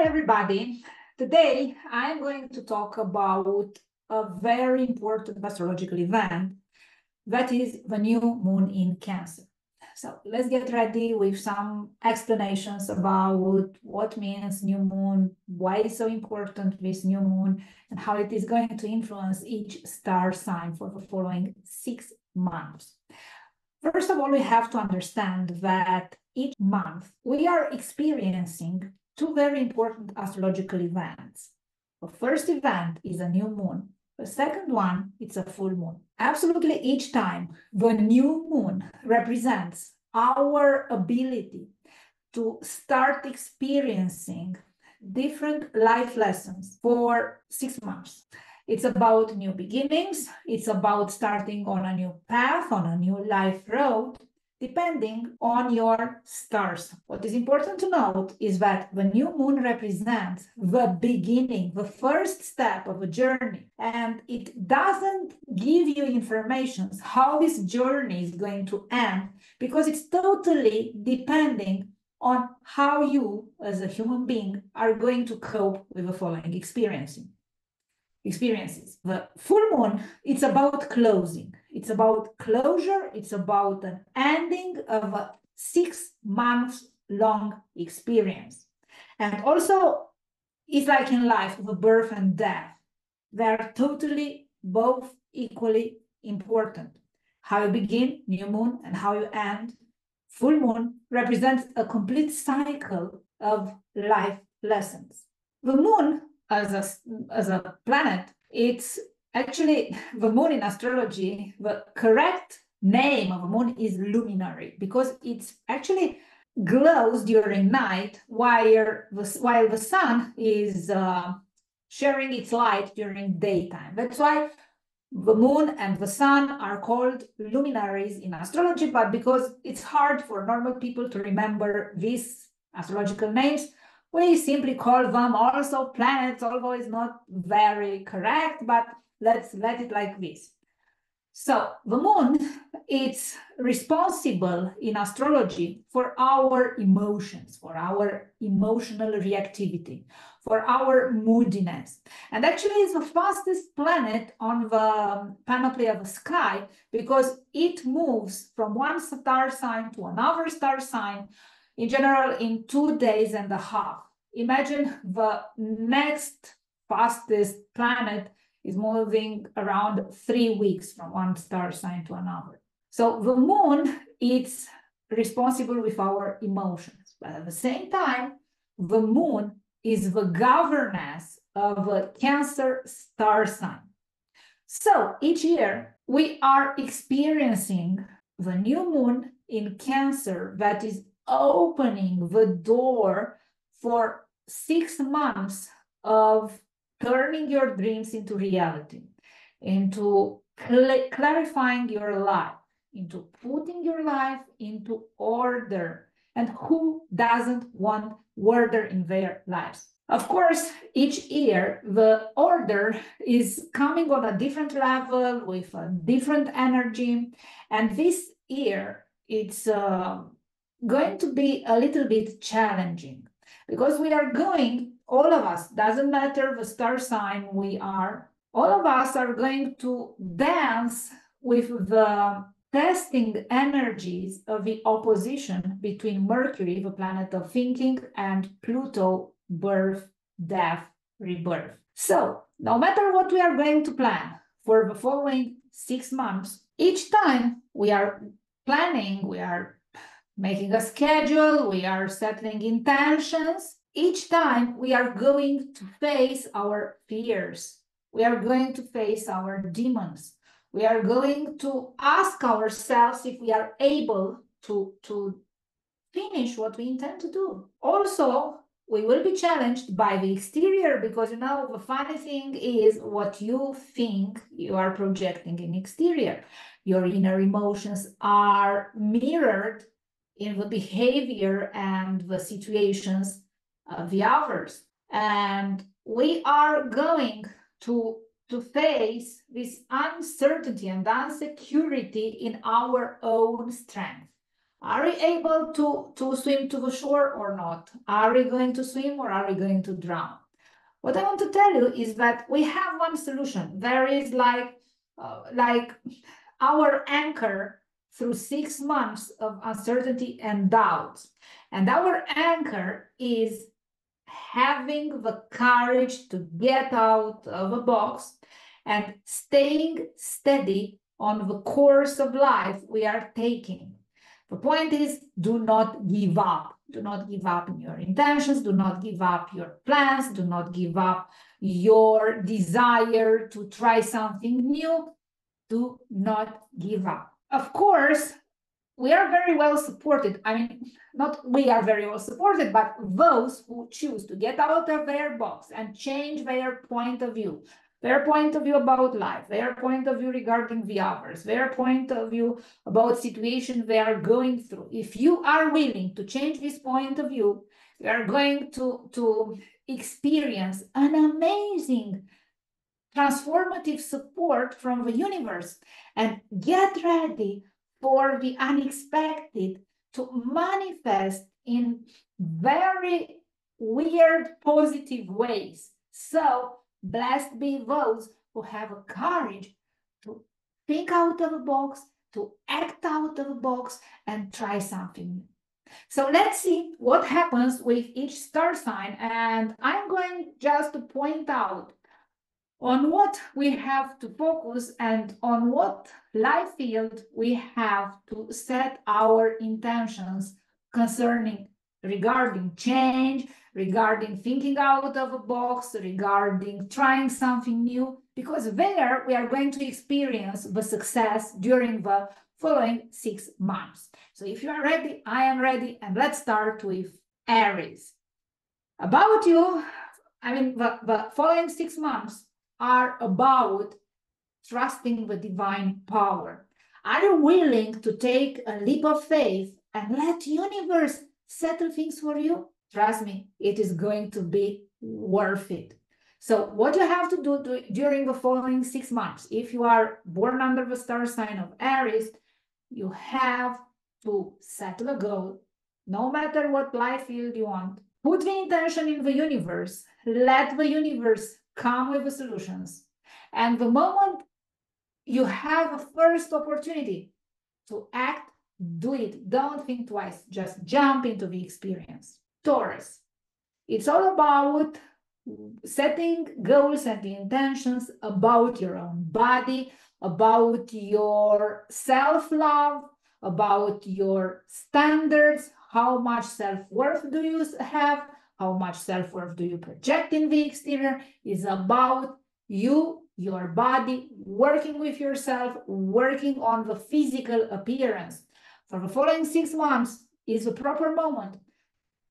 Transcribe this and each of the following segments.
Hi, everybody. Today, I'm going to talk about a very important astrological event that is the new moon in Cancer. So let's get ready with some explanations about what means new moon, why it's so important this new moon, and how it is going to influence each star sign for the following 6 months. First of all, we have to understand that each month we are experiencing two very important astrological events. The first event is a new moon. The second one, it's a full moon. Absolutely each time the new moon represents our ability to start experiencing different life lessons for 6 months. It's about new beginnings. It's about starting on a new path, on a new life road, depending on your stars. What is important to note is that the new moon represents the beginning, the first step of a journey, and it doesn't give you information how this journey is going to end, because it's totally depending on how you, as a human being, are going to cope with the following experiences. The full moon, it's about closing. It's about closure. It's about an ending of a 6 months long experience. And also, it's like in life, the birth and death. They're totally both equally important. How you begin, new moon, and how you end, full moon, represents a complete cycle of life lessons. The moon, as a planet, it's actually the moon in astrology. The correct name of a moon is luminary, because it's actually glows during night while the sun is sharing its light during daytime. That's why the moon and the sun are called luminaries in astrology, but because it's hard for normal people to remember these astrological names, we simply call them also planets, although it's not very correct, but let's let it like this. So the moon, it's responsible in astrology for our emotions, for our emotional reactivity, for our moodiness. And actually it's the fastest planet on the panoply of the sky, because it moves from one star sign to another star sign, in general, in 2 days and a half. Imagine the next fastest planet is moving around 3 weeks from one star sign to another. So the moon, it's responsible with our emotions. But at the same time, the moon is the governess of a Cancer star sign. So each year, we are experiencing the new moon in Cancer that is opening the door for 6 months of turning your dreams into reality, into clarifying your life, into putting your life into order. And who doesn't want order in their lives? Of course, each year, the order is coming on a different level with a different energy. And this year, it's going to be a little bit challenging, because we are going, all of us, doesn't matter the star sign we are, all of us are going to dance with the testing energies of the opposition between Mercury, the planet of thinking, and Pluto, birth, death, rebirth. So no matter what we are going to plan for the following 6 months, each time we are planning, we are making a schedule, we are settling intentions, each time we are going to face our fears. We are going to face our demons. We are going to ask ourselves if we are able to finish what we intend to do. Also, we will be challenged by the exterior, because, you know, the funny thing is what you think you are projecting in exterior. Your inner emotions are mirrored in the behavior and the situations of the others. And we are going to face this uncertainty and insecurity in our own strength. Are we able to swim to the shore or not? Are we going to swim or are we going to drown? What I want to tell you is that we have one solution. There is like our anchor through 6 months of uncertainty and doubt. And our anchor is having the courage to get out of a box and staying steady on the course of life we are taking. The point is, do not give up. Do not give up in your intentions. Do not give up your plans. Do not give up your desire to try something new. Do not give up. Of course, we are very well supported. I mean, not we are very well supported, but those who choose to get out of their box and change their point of view about life, their point of view regarding the others, their point of view about situations they are going through. If you are willing to change this point of view, you are going to experience an amazing transformative support from the universe. And get ready for the unexpected to manifest in very weird positive ways. So blessed be those who have a courage to think out of a box, to act out of a box, and try something new. So let's see what happens with each star sign. And I'm going just to point out on what we have to focus and on what life field we have to set our intentions concerning regarding change, regarding thinking out of a box, regarding trying something new, because there we are going to experience the success during the following 6 months. So if you are ready, I am ready, and let's start with Aries. About you, I mean, the following 6 months are about trusting the divine power. Are you willing to take a leap of faith and let universe settle things for you? Trust me, it is going to be worth it. So what you have to do during the following 6 months, if you are born under the star sign of Aries, you have to settle a goal, no matter what life field you want. Put the intention in the universe. Let the universe come with the solutions. And the moment you have a first opportunity to act, do it. Don't think twice. Just jump into the experience. Taurus. It's all about setting goals and intentions about your own body, about your self-love, about your standards, how much self-worth do you have, how much self-worth do you project in the exterior, is about you, your body, working with yourself, working on the physical appearance. For the following 6 months is the proper moment.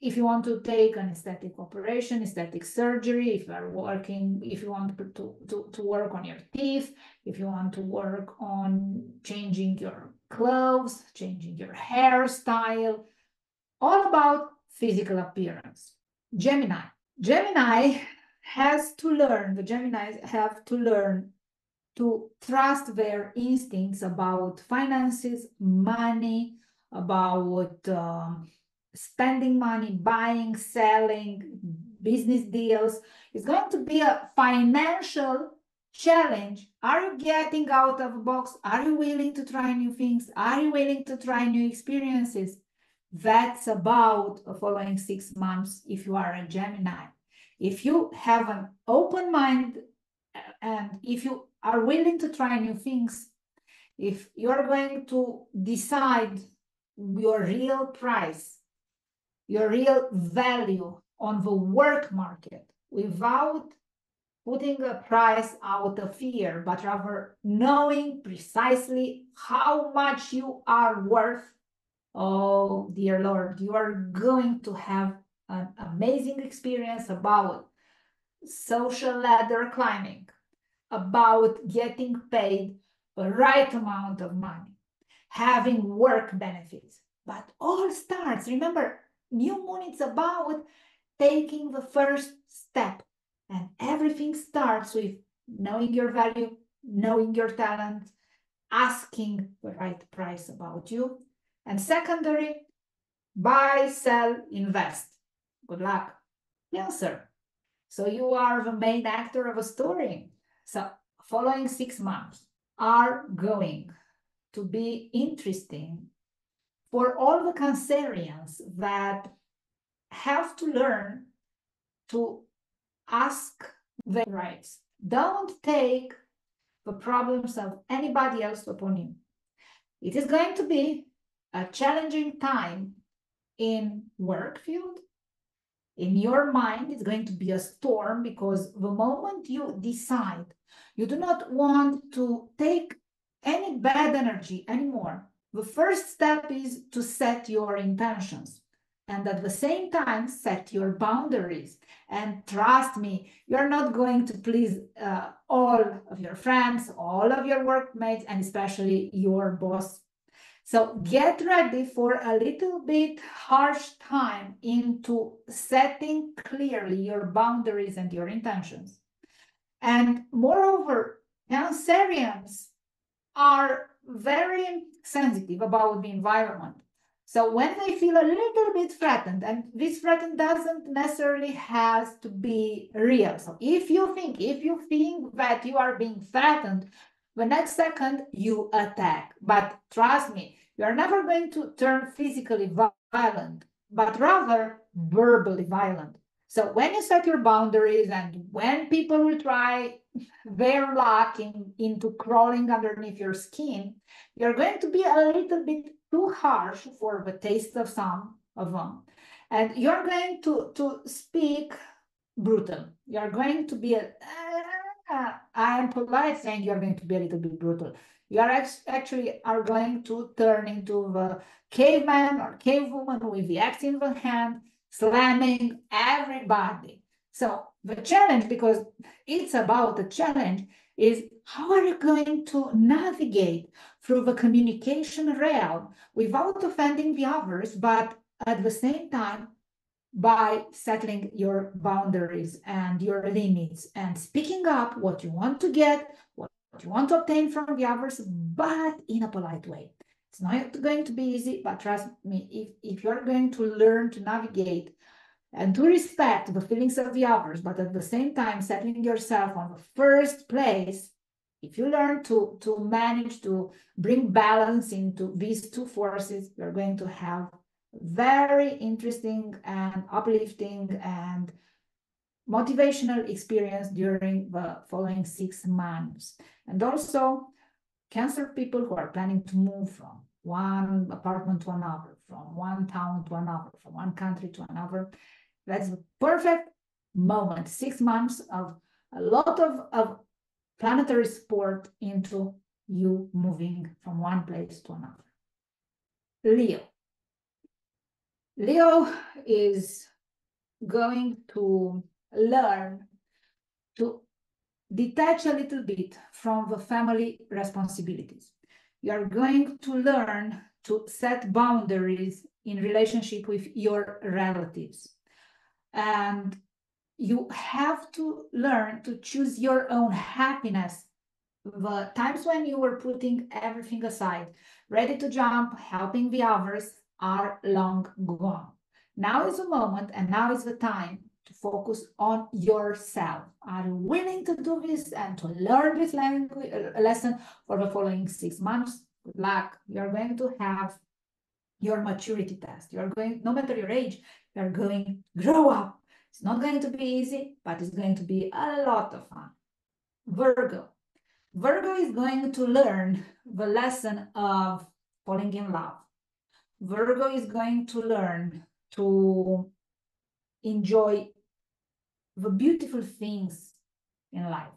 If you want to take an aesthetic operation, aesthetic surgery, if you are working, if you want to work on your teeth, if you want to work on changing your clothes, changing your hairstyle, all about physical appearance. Gemini. Gemini has to learn, the Geminis have to learn to trust their instincts about finances, money, about spending money, buying, selling, business deals. It's going to be a financial challenge. Are you getting out of the box? Are you willing to try new things? Are you willing to try new experiences? That's about the following 6 months if you are a Gemini. If you have an open mind and if you are willing to try new things, if you're going to decide your real price, your real value on the work market without putting a price out of fear, but rather knowing precisely how much you are worth, oh dear Lord, you are going to have an amazing experience about social ladder climbing, about getting paid the right amount of money, having work benefits. But all starts, remember, new moon, it's about taking the first step. And everything starts with knowing your value, knowing your talent, asking the right price about you, And secondary, buy, sell, invest. Good luck. Cancer. So you are the main actor of a story. So following 6 months are going to be interesting for all the Cancerians that have to learn to ask their rights. Don't take the problems of anybody else upon you. It is going to be a challenging time in work field. In your mind, it's going to be a storm, because the moment you decide you do not want to take any bad energy anymore, the first step is to set your intentions, and at the same time set your boundaries. And trust me, you're not going to please all of your friends, all of your workmates, and especially your boss. So get ready for a little bit harsh time into setting clearly your boundaries and your intentions. And moreover, Cancerians are very sensitive about the environment. So when they feel a little bit threatened, and this threat doesn't necessarily has to be real. So if you think that you are being threatened, the next second you attack. But trust me, you are never going to turn physically violent, but rather verbally violent. So when you set your boundaries, and when people will try their luck into crawling underneath your skin, you're going to be a little bit too harsh for the taste of some of them. And you're going to speak brutal. You're going to be I am polite saying you're going to be a little bit brutal. You are actually are going to turn into the caveman or cavewoman with the axe in the hand, slamming everybody. So the challenge, because it's about the challenge, is how are you going to navigate through the communication realm without offending the others, but at the same time by settling your boundaries and your limits and speaking up what you want to get, what you want to obtain from the others, but in a polite way. It's not going to be easy, but trust me, if you're going to learn to navigate and to respect the feelings of the others, but at the same time settling yourself on the first place, if you learn to manage to bring balance into these two forces, you're going to have very interesting and uplifting and motivational experience during the following 6 months. And also, Cancer people who are planning to move from one apartment to another, from one town to another, from one country to another, that's the perfect moment. 6 months of a lot of planetary support into you moving from one place to another. Leo is going to learn to detach a little bit from the family responsibilities. You are going to learn to set boundaries in relationship with your relatives. And you have to learn to choose your own happiness. The times when you were putting everything aside, ready to jump, helping the others, are long gone. Now is the moment, and now is the time to focus on yourself. Are you willing to do this and to learn this lesson for the following 6 months? Good luck. You're going to have your maturity test. You're going, no matter your age, you're going to grow up. It's not going to be easy, but it's going to be a lot of fun. Virgo. Virgo is going to learn the lesson of falling in love. Virgo is going to learn to enjoy the beautiful things in life.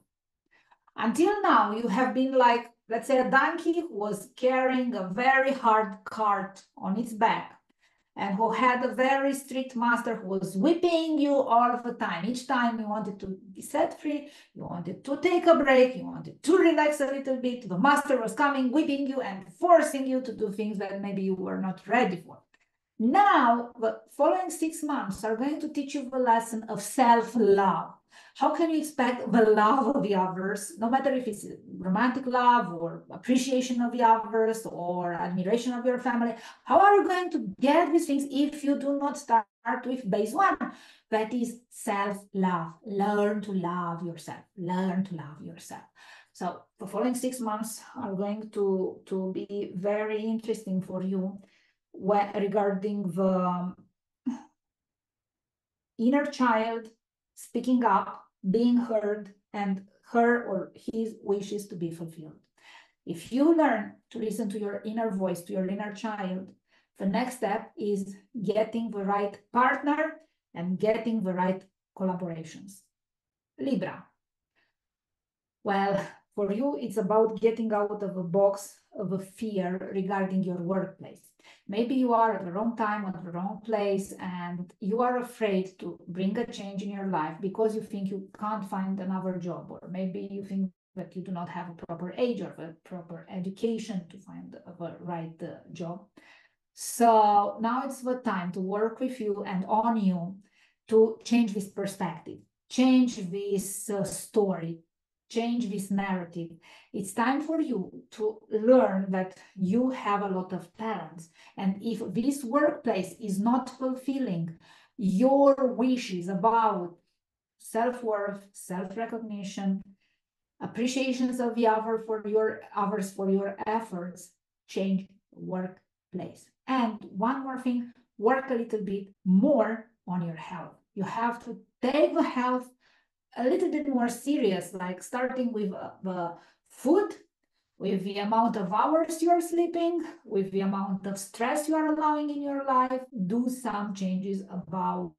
Until now, you have been like, let's say, a donkey who was carrying a very hard cart on its back and who had a very strict master who was whipping you all of the time. Each time you wanted to be set free, you wanted to take a break, you wanted to relax a little bit, the master was coming, whipping you and forcing you to do things that maybe you were not ready for. Now, the following 6 months are going to teach you the lesson of self-love. How can you expect the love of the others, no matter if it's romantic love or appreciation of the others or admiration of your family? How are you going to get these things if you do not start with base one? That is self-love. Learn to love yourself. Learn to love yourself. So the following 6 months are going to be very interesting for you regarding the inner child speaking up, being heard, and her or his wishes to be fulfilled. If you learn to listen to your inner voice, to your inner child, the next step is getting the right partner and getting the right collaborations. Libra. Well, for you, it's about getting out of a box of a fear regarding your workplace. Maybe you are at the wrong time, at the wrong place, and you are afraid to bring a change in your life because you think you can't find another job, or maybe you think that you do not have a proper age or a proper education to find the right job. So now it's the time to work with you and on you to change this perspective, change this story, change this narrative. It's time for you to learn that you have a lot of talents. And if this workplace is not fulfilling your wishes about self-worth, self-recognition, appreciations of the other for your efforts, change workplace. And one more thing, work a little bit more on your health. You have to take the health a little bit more serious, like starting with the food, with the amount of hours you're sleeping, with the amount of stress you are allowing in your life. Do some changes about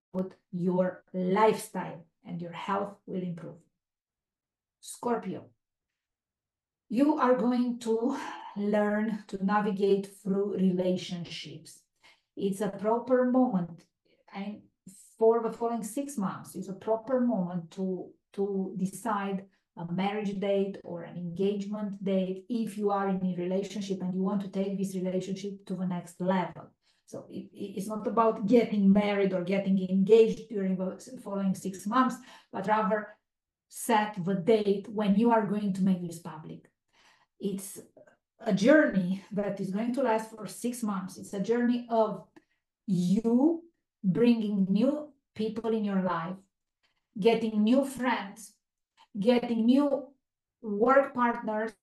your lifestyle and your health will improve. Scorpio, you are going to learn to navigate through relationships. It's a proper moment, and for the following 6 months, it's a proper moment to decide a marriage date or an engagement date if you are in a relationship and you want to take this relationship to the next level. So it's not about getting married or getting engaged during the following 6 months, but rather set the date when you are going to make this public. It's a journey that is going to last for 6 months. It's a journey of you bringing new people in your life, getting new friends, getting new work partners,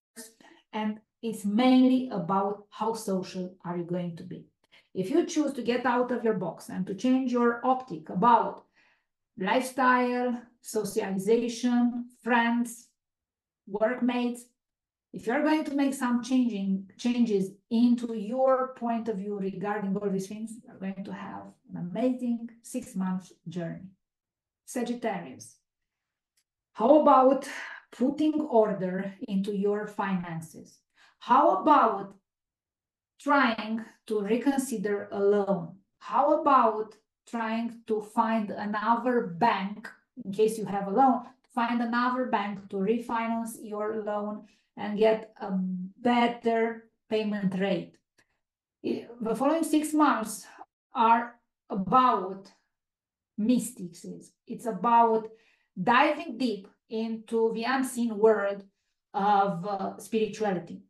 and it's mainly about how social are you going to be. If you choose to get out of your box and to change your optic about lifestyle, socialization, friends, workmates, if you're going to make some changes into your point of view regarding all these things, you're going to have an amazing 6 months journey. Sagittarius, how about putting order into your finances? How about trying to reconsider a loan? How about trying to find another bank, in case you have a loan, find another bank to refinance your loan and get a better payment rate? The following 6 months are about mysticism. It's about diving deep into the unseen world of spirituality.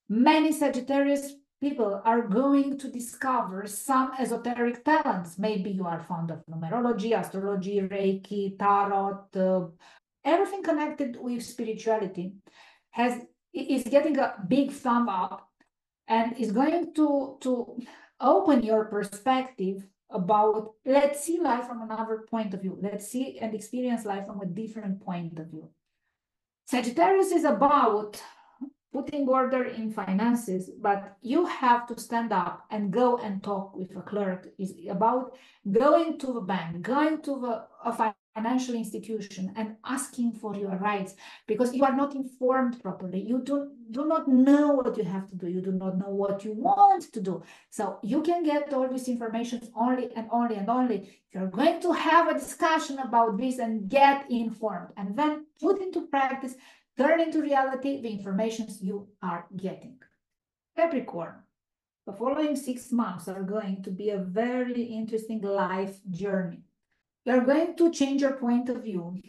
Many Sagittarius people are going to discover some esoteric talents. Maybe you are fond of numerology, astrology, Reiki, tarot, everything connected with spirituality is getting a big thumb up and is going to open your perspective about, let's see life from another point of view. Let's see and experience life from a different point of view. Sagittarius is about putting order in finances, but you have to stand up and go and talk with a clerk. It's about going to the bank, going to a financial institution and asking for your rights, because you are not informed properly. You do not know what you have to do. You do not know what you want to do. So you can get all this information only and only and only if you're going to have a discussion about this and get informed and then put into practice, turn into reality the information you are getting. Capricorn, The following 6 months are going to be a very interesting life journey. You're going to change your point of view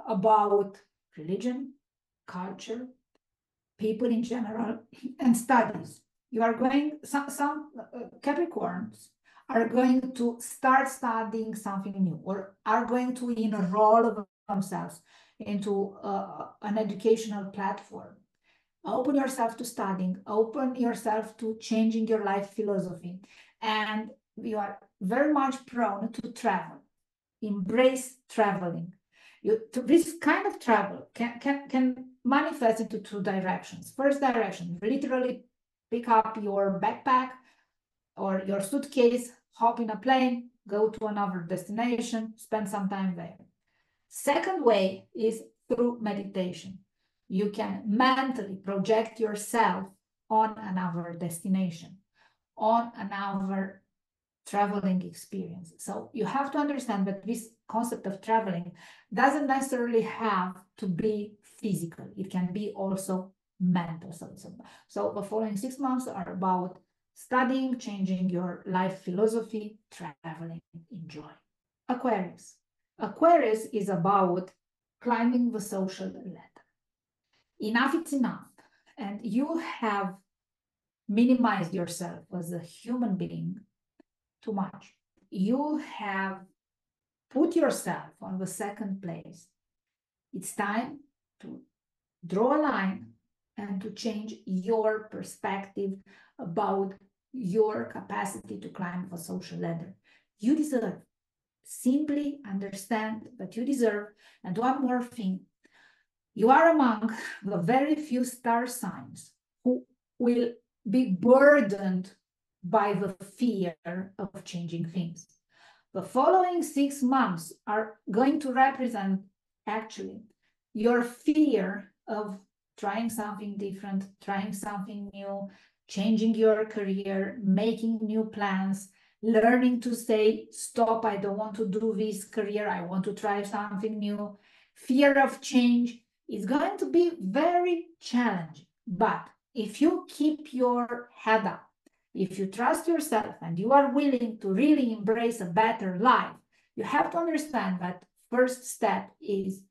about religion, culture, people in general, and studies. You are going, some Capricorns are going to start studying something new, or are going to enroll themselves into an educational platform. Open yourself to studying, open yourself to changing your life philosophy, and you are very much prone to travel. Embrace traveling. This kind of travel can manifest into two directions. First direction, literally pick up your backpack or your suitcase, hop in a plane, go to another destination, spend some time there. Second way is through meditation. You can mentally project yourself on another destination, on another traveling experience. So you have to understand that this concept of traveling doesn't necessarily have to be physical. It can be also mental. So the following 6 months are about studying, changing your life philosophy, traveling, enjoy. Aquarius. Aquarius is about climbing the social ladder. Enough is enough. And you have minimized yourself as a human being too much. You have put yourself on the second place. It's time to draw a line and to change your perspective about your capacity to climb the social ladder. You deserve. Simply understand that you deserve. And one more thing, you are among the very few star signs who will be burdened by the fear of changing things. The following 6 months are going to represent actually your fear of trying something different, trying something new, changing your career, making new plans, learning to say, stop, I don't want to do this career, I want to try something new. Fear of change is going to be very challenging. But if you keep your head up, if you trust yourself and you are willing to really embrace a better life, you have to understand that first step is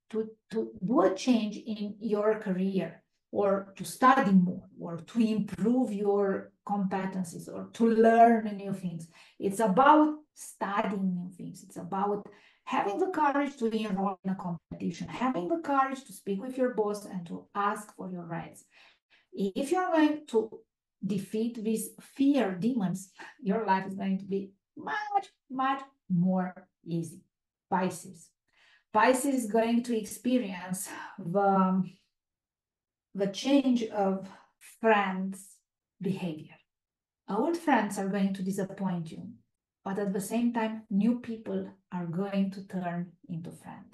to do a change in your career, or to study more, or to improve your competencies, or to learn new things. It's about studying new things. It's about having the courage to enroll in a competition, having the courage to speak with your boss and to ask for your rights. If you're going to defeat these fear demons, your life is going to be much, much more easy. Pisces. Pisces is going to experience the change of friends' behavior. Old friends are going to disappoint you, but at the same time, new people are going to turn into friends.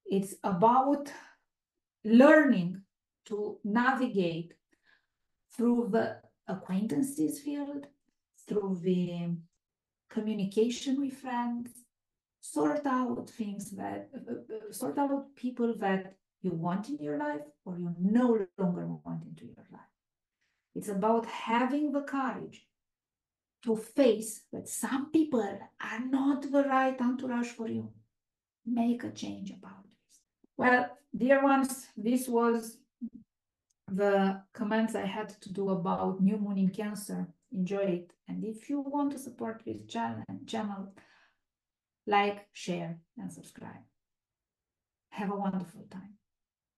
It's about learning to navigate through the acquaintances field, through the communication with friends, sort out things that, sort out people that you want in your life or you no longer want into your life. It's about having the courage to face that some people are not the right entourage for you. Make a change about this. Well, dear ones, this was the comments I had to do about new moon in Cancer. Enjoy it. And if you want to support this channel, like, share, and subscribe. Have a wonderful time.